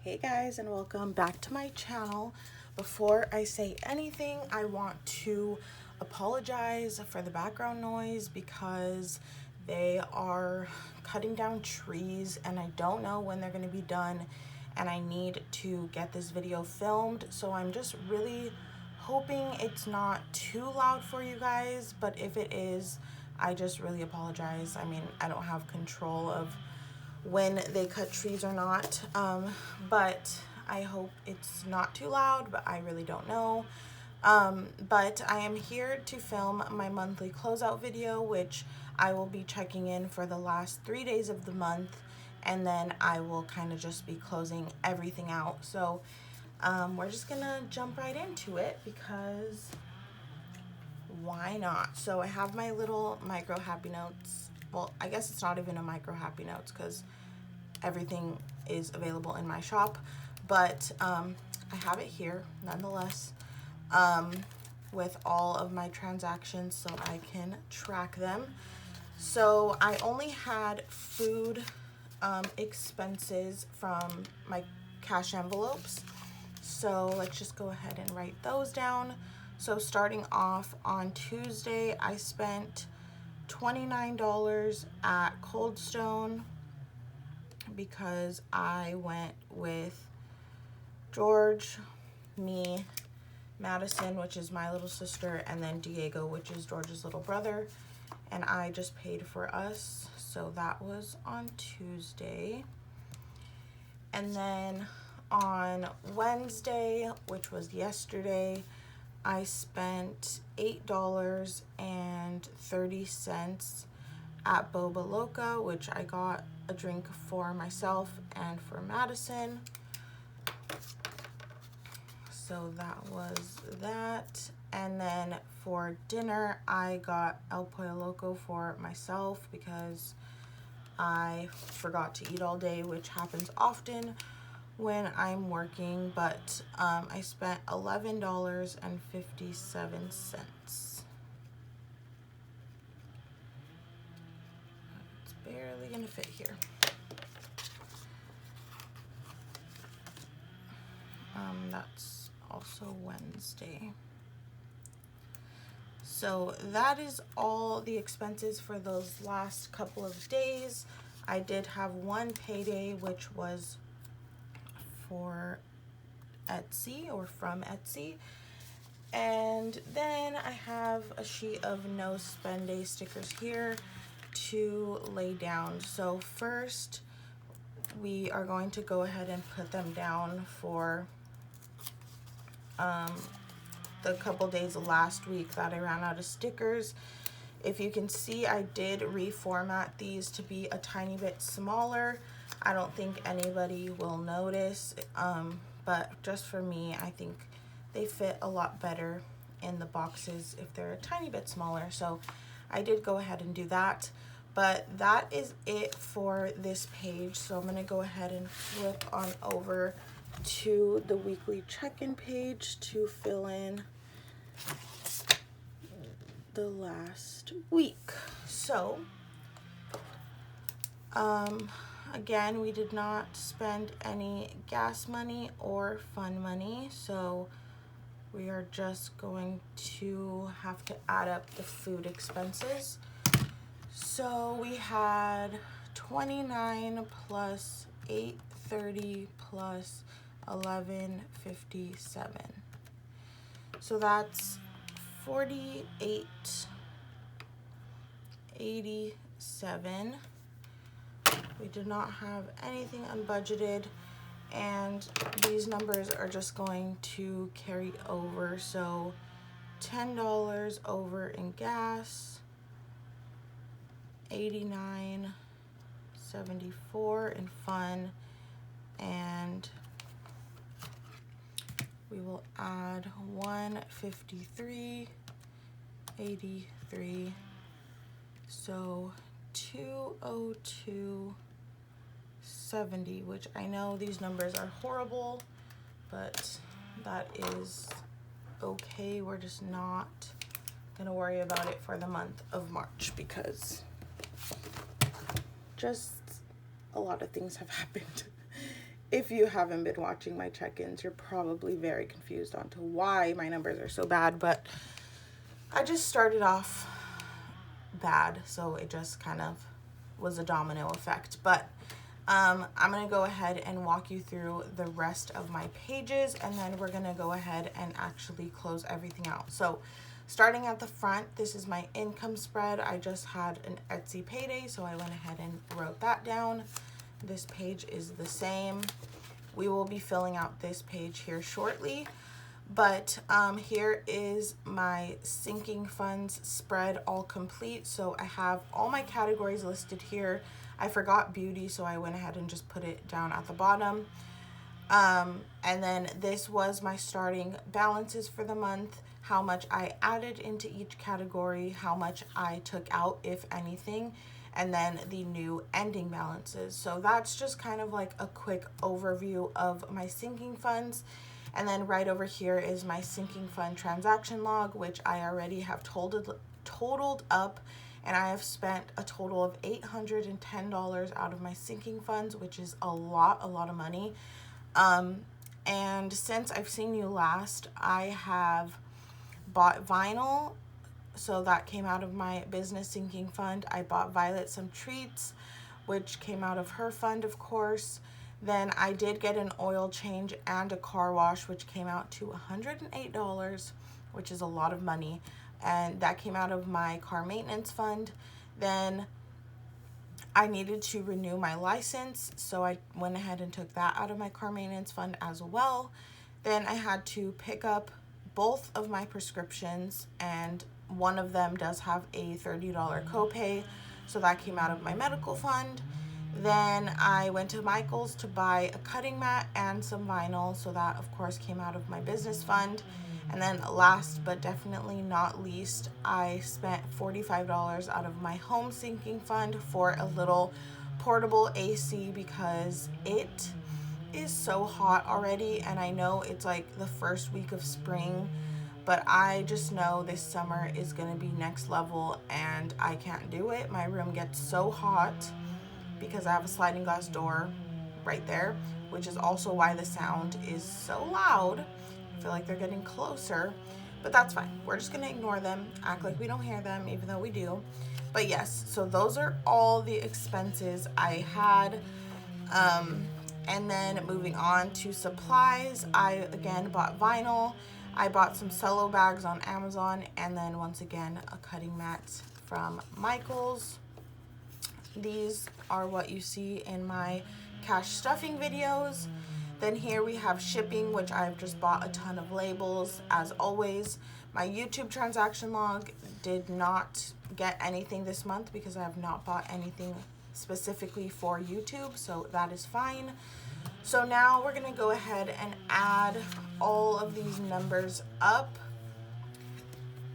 Hey guys, and welcome back to my channel. Before I say anything, I want to apologize for the background noise because they are cutting down trees and I don't know when they're going to be done, and I need to get this video filmed, so I'm just really hoping it's not too loud for you guys. But if it is, I just really apologize. I mean, I don't have control of when they cut trees or not, but I hope it's not too loud, but I really don't know. But I am here to film my monthly closeout video, which I will be checking in for the last 3 days of the month, and then I will kind of just be closing everything out. So we're just gonna jump right into it because why not? So I have my little micro happy notes. Well, I guess it's not even a micro happy notes because everything is available in my shop, but I have it here nonetheless, with all of my transactions so I can track them. So I only had food expenses from my cash envelopes, so let's just go ahead and write those down. So starting off on Tuesday, I spent $29 at Cold Stone because I went with George, me, Madison, which is my little sister, and then Diego, which is George's little brother, and I just paid for us. So that was on Tuesday. And then on Wednesday, which was yesterday, I spent $8.30 at Boba Loca, which I got a drink for myself and for Madison. So that was that. And then for dinner, I got El Pollo Loco for myself because I forgot to eat all day, which happens often when I'm working, but I spent $11.57. It's barely gonna fit here. That's also Wednesday. So that is all the expenses for those last couple of days. I did have one payday, which was for Etsy or from Etsy. And then I have a sheet of no Spendy stickers here to lay down. So first, we are going to go ahead and put them down for the couple days last week that I ran out of stickers. If you can see, I did reformat these to be a tiny bit smaller. I don't think anybody will notice, but just for me, I think they fit a lot better in the boxes if they're a tiny bit smaller. So I did go ahead and do that. But that is it for this page. So I'm gonna go ahead and flip on over to the weekly check-in page to fill in the last week. So again, we did not spend any gas money or fun money, so we are just going to have to add up the food expenses. So we had 29 plus 830 plus 1157. So that's 48.87. We did not have anything unbudgeted, and these numbers are just going to carry over. So $10 over in gas, 89.74 in fun, and we will add 153.83, so 202.70, which I know these numbers are horrible, but that is okay. We're just not gonna worry about it for the month of March because just a lot of things have happened if you haven't been watching my check-ins, you're probably very confused on to why my numbers are so bad, but I just started off bad, so it just kind of was a domino effect. But I'm going to go ahead and walk you through the rest of my pages, and then we're going to go ahead and actually close everything out. So starting at the front, this is my income spread. I just had an Etsy payday, so I went ahead and wrote that down. This page is the same. We will be filling out this page here shortly. But here is my sinking funds spread all complete. So I have all my categories listed here. I forgot beauty, so I went ahead and just put it down at the bottom. And then this was my starting balances for the month, how much I added into each category, how much I took out, if anything, and then the new ending balances. So that's just kind of like a quick overview of my sinking funds. And then right over here is my sinking fund transaction log, which I already have totaled up, and I have spent a total of $810 out of my sinking funds, which is a lot of money. And since I've seen you last, I have bought vinyl, so that came out of my business sinking fund. I bought Violet some treats, which came out of her fund, of course. Then I did get an oil change and a car wash, which came out to $108, which is a lot of money. And that came out of my car maintenance fund. Then I needed to renew my license, so I went ahead and took that out of my car maintenance fund as well. Then I had to pick up both of my prescriptions, and one of them does have a $30 copay, so that came out of my medical fund. Then I went to Michael's to buy a cutting mat and some vinyl, so that of course came out of my business fund. And then last but definitely not least, I spent $45 out of my home sinking fund for a little portable AC, because it is so hot already, and I know it's like the first week of spring, but I just know this summer is gonna be next level, and I can't do it. My room gets so hot because I have a sliding glass door right there, which is also why the sound is so loud. I feel like they're getting closer, but that's fine. We're just gonna ignore them, act like we don't hear them, even though we do. But yes, so those are all the expenses I had. And then moving on to supplies, I again bought vinyl. I bought some cello bags on Amazon, and then once again a cutting mat from Michael's. These are what you see in my cash stuffing videos. Then here we have shipping, which I've just bought a ton of labels as always. My YouTube transaction log did not get anything this month because I have not bought anything specifically for YouTube, so that is fine. So now we're gonna go ahead and add all of these numbers up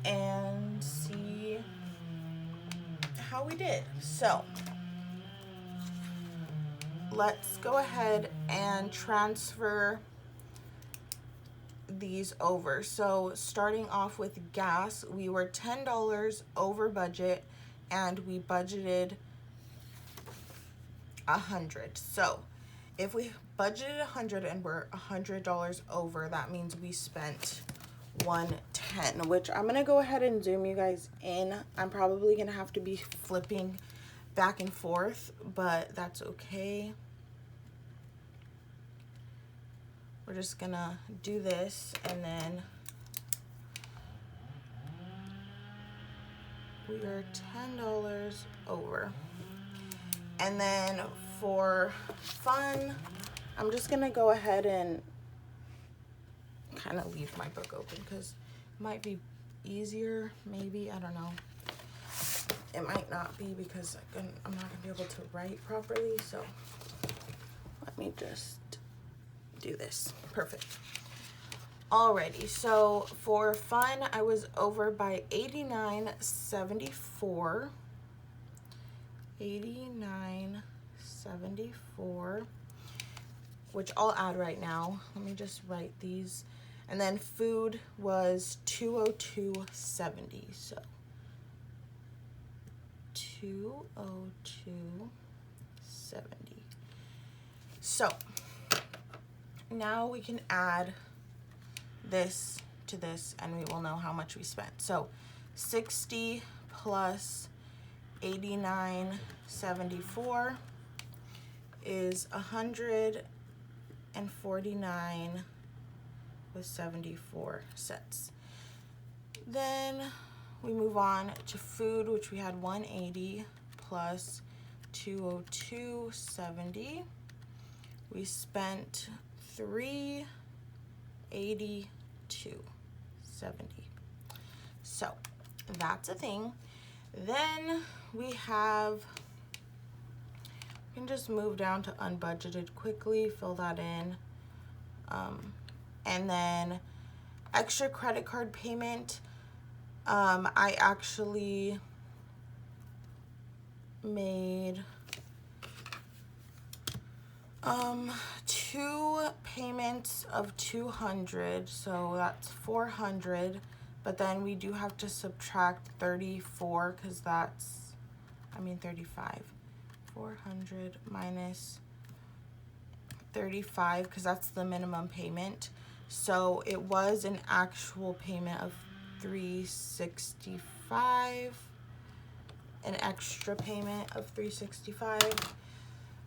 and see how we did. So let's go ahead and transfer these over. So starting off with gas, we were $10 over budget, and we budgeted $100. So if we budgeted $100 and we're $100 over, that means we spent $110, which I'm gonna go ahead and zoom you guys in. I'm probably gonna have to be flipping back and forth, but that's okay. We're just gonna do this, and then we are $10 over. And then for fun, I'm just gonna go ahead and kind of leave my book open because it might be easier, maybe, I don't know. It might not be because I'm not gonna be able to write properly, so let me just do this. Perfect. Alrighty, so for fun, I was over by $89.74. $89.74, which I'll add right now. Let me just write these. And then food was $202.70. So $202.70. So now we can add this to this and we will know how much we spent. So 60 plus 89.74 is 149 with 74 cents. Then we move on to food, which we had 180 plus 202.70. We spent 382.70. So that's a thing. Then we can just move down to unbudgeted quickly, fill that in. And then extra credit card payment. I actually made 2 payments of 200, so that's 400, but then we do have to subtract 34 because that's, 35. 400 minus 35 because that's the minimum payment. So it was an actual payment of 365, an extra payment of 365.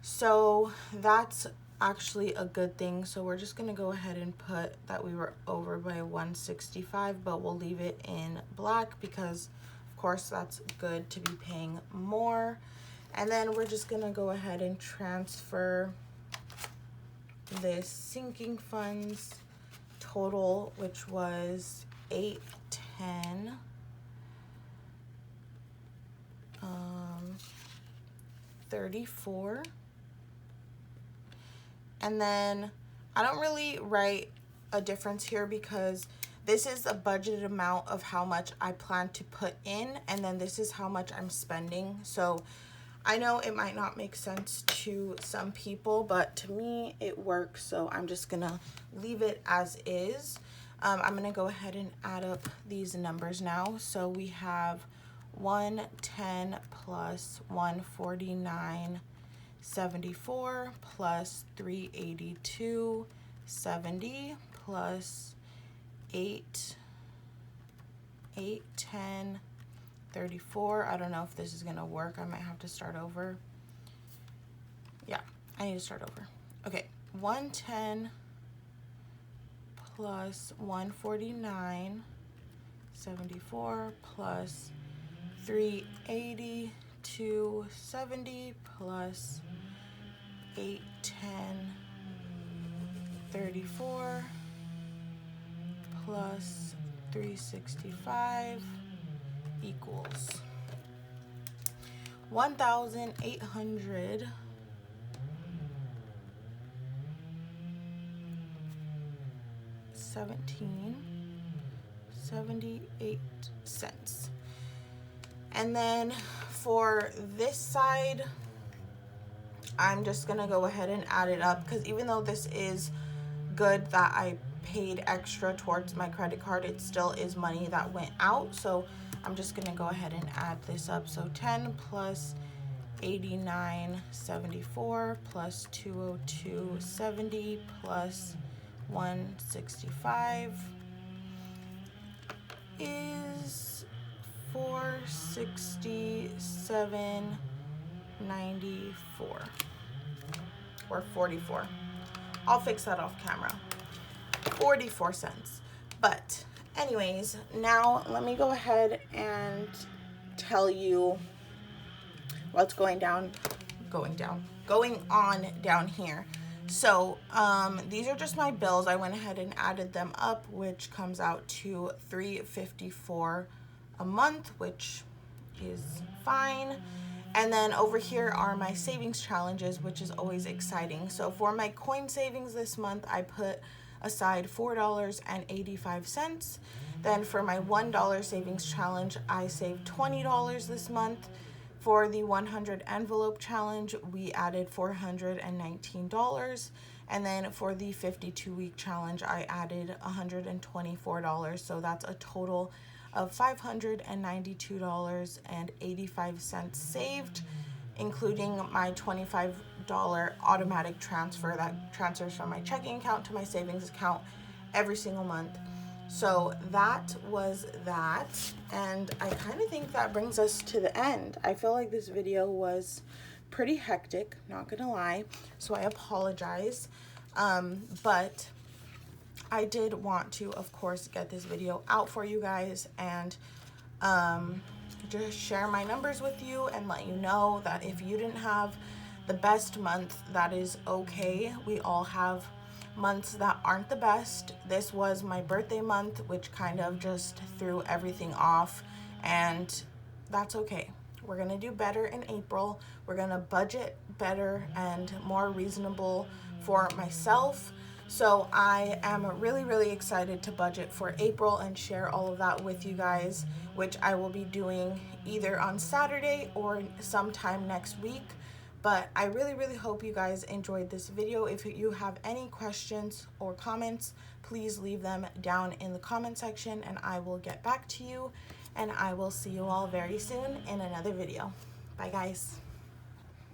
So that's actually a good thing. So we're just gonna go ahead and put that we were over by 165, but we'll leave it in black because of course that's good to be paying more. And then we're just gonna go ahead and transfer this sinking funds total, which was 810. 34. And then I don't really write a difference here because this is a budgeted amount of how much I plan to put in, and then this is how much I'm spending. So I know it might not make sense to some people, but to me it works, so I'm just gonna leave it as is. I'm gonna go ahead and add up these numbers now. So we have 110 plus 149.74 plus 382.70 plus 810.34. I don't know if this is gonna work. I might have to start over. Yeah, I need to start over. Okay, 110 plus 149.74 plus 382.70 plus 810.34 plus 365 equals 1,817.78 cents. And then for this side, I'm just gonna go ahead and add it up because even though this is good that I paid extra towards my credit card, it still is money that went out. So I'm just gonna go ahead and add this up. So 10 plus 89.74 plus 202.70 plus 165 is 467.94 or 44. I'll fix that off camera. 44 cents. But anyways, now let me go ahead and tell you what's going on down here. So these are just my bills. I went ahead and added them up, which comes out to $354 a month, which is fine. And then over here are my savings challenges, which is always exciting. So for my coin savings this month, I put aside $4.85. Then for my $1 savings challenge, I saved $20 this month. For the 100 envelope challenge, we added $419. And then for the 52-week challenge, I added $124. So that's a total of $592.85 saved including my $25 automatic transfer that transfers from my checking account to my savings account every single month. So that was that, and I kind of think that brings us to the end. I feel like this video was pretty hectic, not gonna lie, so I apologize, but I did want to, of course, get this video out for you guys and just share my numbers with you and let you know that if you didn't have the best month, that is okay. We all have months that aren't the best. This was my birthday month, which kind of just threw everything off, and that's okay. We're gonna do better in April. We're gonna budget better and more reasonable for myself. So I am really, really excited to budget for April and share all of that with you guys, which I will be doing either on Saturday or sometime next week. But I really, really hope you guys enjoyed this video. If you have any questions or comments, please leave them down in the comment section and I will get back to you. And I will see you all very soon in another video. Bye, guys.